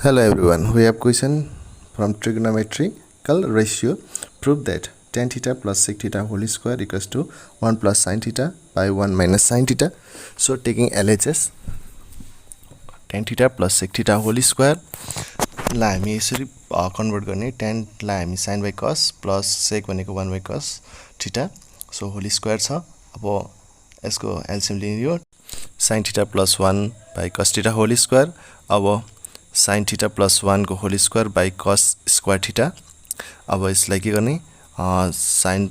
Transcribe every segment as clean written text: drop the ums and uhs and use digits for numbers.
Hello everyone, we have question from trigonometrical ratio. Prove that tan theta plus sec theta whole square equals to 1 plus sin theta by 1 minus sin theta. So taking LHS, tan theta plus sec theta whole square लाई हामी यसरी convert गर्ने, tan लाई हामी sin by cos plus sec भनेको 1 by cos theta. So whole square छ. अब यसको एलसीएम लिने हो, sin theta plus 1 by cos theta whole square. अब sin theta plus 1 को whole square by cos square theta. अब यसलाई के गर्ने, sin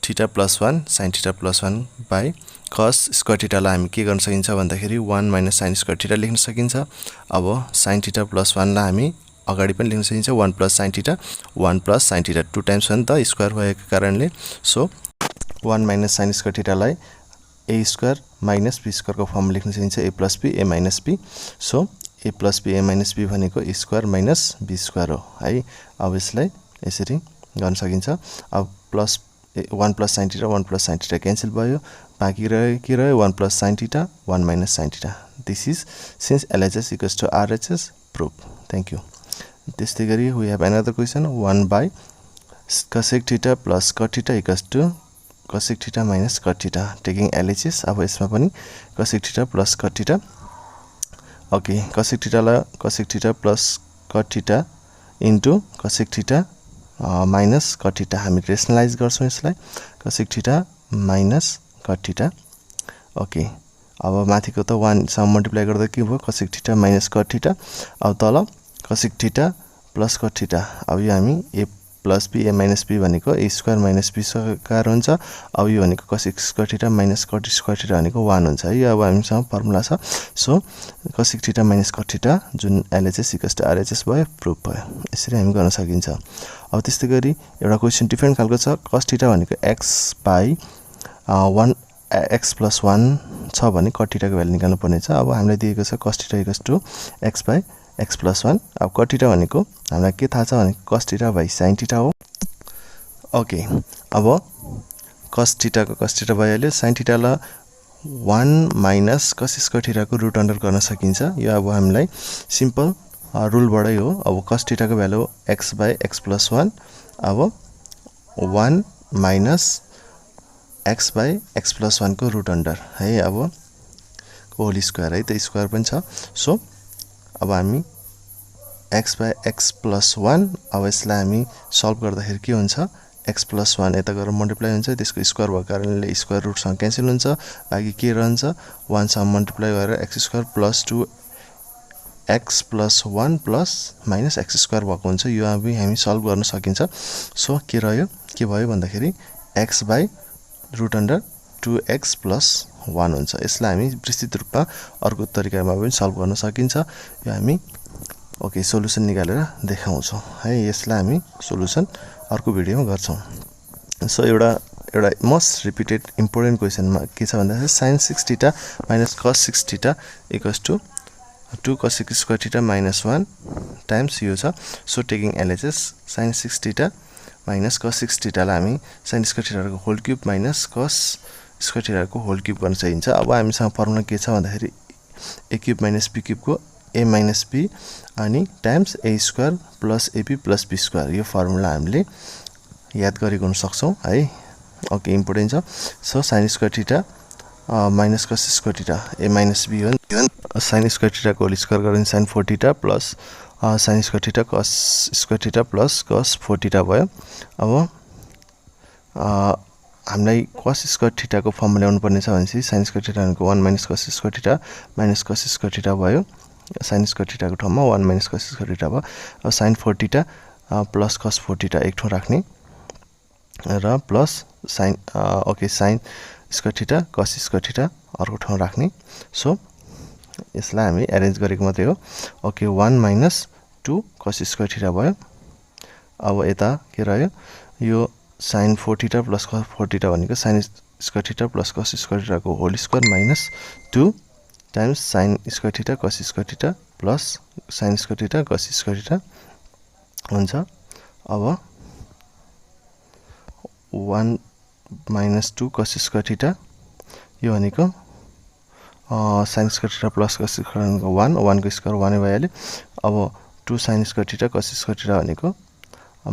theta plus 1 sin theta plus 1 by cos square theta लाई हामी के गर्न सकिन्छ भन्दाखेरि 1 minus sin square theta लेख्न सकिन्छ. अब sin theta plus 1 लाई हामी अगाडि पनि लेख्न सकिन्छ 1 plus sin theta 1 plus sin theta 2 times 1 त स्क्वायर भएको कारणले. So 1 minus sin square theta लाई a square minus b square को फर्म लेख्न सकिन्छ a plus b a minus b. So a plus b a minus b भनेको a square minus b square हो है. अब यसलाई यसरी गर्न सकिन्छ. अब plus 1 plus sin theta 1 plus sin theta cancel भयो, बाँकी रह्यो के रह्यो 1 plus sin theta 1 minus sin theta. This is since LHS equals to RHS proof. Thank you. त्यस्तै गरी we have another question 1 by cosec theta plus cot theta equals to cosec theta minus cot theta taking LHS. अब यसमा पनि cosec theta plus cot theta. Okay, cosec theta ला cosec theta plus cot theta into cosec theta minus cot theta हामी rationalise गर्छौं यसलाई cosec theta minus cot theta. Okay, अब माथिको त 1 सँग मल्टिप्लाई गर्दा के भयो cosec theta minus cot theta. अब तल cosec theta plus cot theta. अब यो हामी a plus b a minus b भनेको a square minus b square हुन्छ. अब यो भनेको cosec square theta minus cot square theta भनेको 1 हुन्छ है. अब हामीसँग फर्मुला छ. So cosec theta minus cot theta जुन LHS equals to RHS भयो, प्रूफ भयो. यसरी हामी गर्न सकिन्छ. अब त्यस्तै गरी एउटा क्वेशन डिफरेन्ट खालको छ. cos theta भनेको x by 1 x plus 1 छ भने cot theta को भ्यालु निकाल्नु पर्ने छ. अब हामीलाई दिएको छ cos theta equals to x by x plus 1. अब cot theta भनेको हामीलाई के थाहा छ भने cos theta by sin theta हो. ओके, अब cos theta को cos theta भइहाल्यो. sin theta ला 1 minus cos square theta को रुट अन्डर गर्न सकिन्छ. यो अब हामीलाई सिम्पल रुल बाटै हो. अब cos theta को value x by x plus 1. अब 1 minus x by x plus 1 को रुट अन्डर है. अब होल स्क्वायर है, त स्क्वायर पनि छ. सो अब हामी x by x plus 1. अब यसलाई हामी सल्भ गर्दाखेरि के हुन्छ x plus 1 यता गएर मल्टिप्लाई हुन्छ, त्यसको स्क्वायर भएको कारणले स्क्वायर रुट सँग क्यान्सल हुन्छ, बाकी के रहन्छ 1 सँग मल्टिप्लाई गरेर x square plus 2 x plus 1 plus minus x square भएको हुन्छ. यो हामी सल्भ गर्न सकिन्छ. सो के रह्यो, के भयो भन्दाखेरि x by root under 2x plus 1 हुन्छ. यसलाई हामी विस्तृत रूपमा अर्को तरिकामा पनि सल्भ गर्न सकिन्छ. यो हामी ओके सोलुसन निकालेर देखाउँछौं है. यसलाई हामी सोलुसन अर्को भिडियोमा गर्छौं. सो एउटा मोस्ट रिपिटेड इम्पोर्टेन्ट क्वेशनमा के छ भन्दाखेरि sin 6 theta minus cos 6 theta equals to 2 cosec square theta minus 1 times यो छ. So taking LHS sin 6 theta minus cos 6 theta लाई हामी sin square theta को whole cube minus cos square theta को whole cube गर्न सकिन्छ. अब हामीसँग फर्मुला के छ भन्दाखेरि a cube minus b cube को a minus b अनि times a square plus ab plus b square. यो फर्मुला हामीले याद गरेको हुन सक्छौं है. ओके, इम्पोर्टेन्ट छ. So sin square theta minus cos square theta a minus b हो. sin square theta को होल स्क्वायर गर्दा sin 4 theta plus sin square theta cos square theta plus cos 4 theta भयो. अब हामीलाई cos square theta को form ल्याउनु पर्ने छ भनेपछि sin square theta भनेको 1 minus cos square theta minus cos square theta भयो. sin square theta को ठाउँमा 1 minus cos square theta भयो. अब sin 4 theta plus cos 4 theta एक ठाउँ राख्ने र plus sin okay sin square theta cos square theta अर्को ठाउँ राख्ने. सो यसलाई हामी अरेन्ज गरेको मात्रै हो. Okay, 1 minus 2 cos square theta भयो. अब यता के रह्यो, यो sin 4 theta plus cos 4 theta भनेको sin square theta plus cos square theta को whole square minus 2 times sin square theta cos square theta plus sin square theta cos square theta हुन्छ. अब 1 minus 2 cos square theta यो भनेको sin square theta plus cos square भनेको 1 1 को square 1 भइहाल्यो अब 2 sin square theta cos square theta भनेको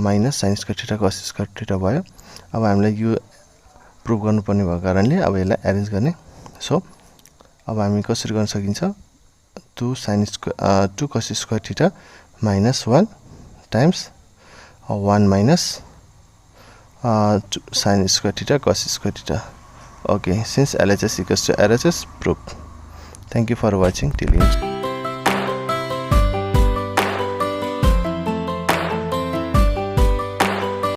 minus sin square theta cos square theta भयो अब हामीलाई यो प्रुभ गर्नुपर्ने भएको कारणले अब यसलाई एरेन्ज गर्ने सो अब हामी कसरी गर्न सकिन्छ 2 sin square 2 cos square theta minus 1 times 1 minus 2 sin square theta cos square theta. Okay, since LHS equals to RHS, proof. Thank you for watching till end.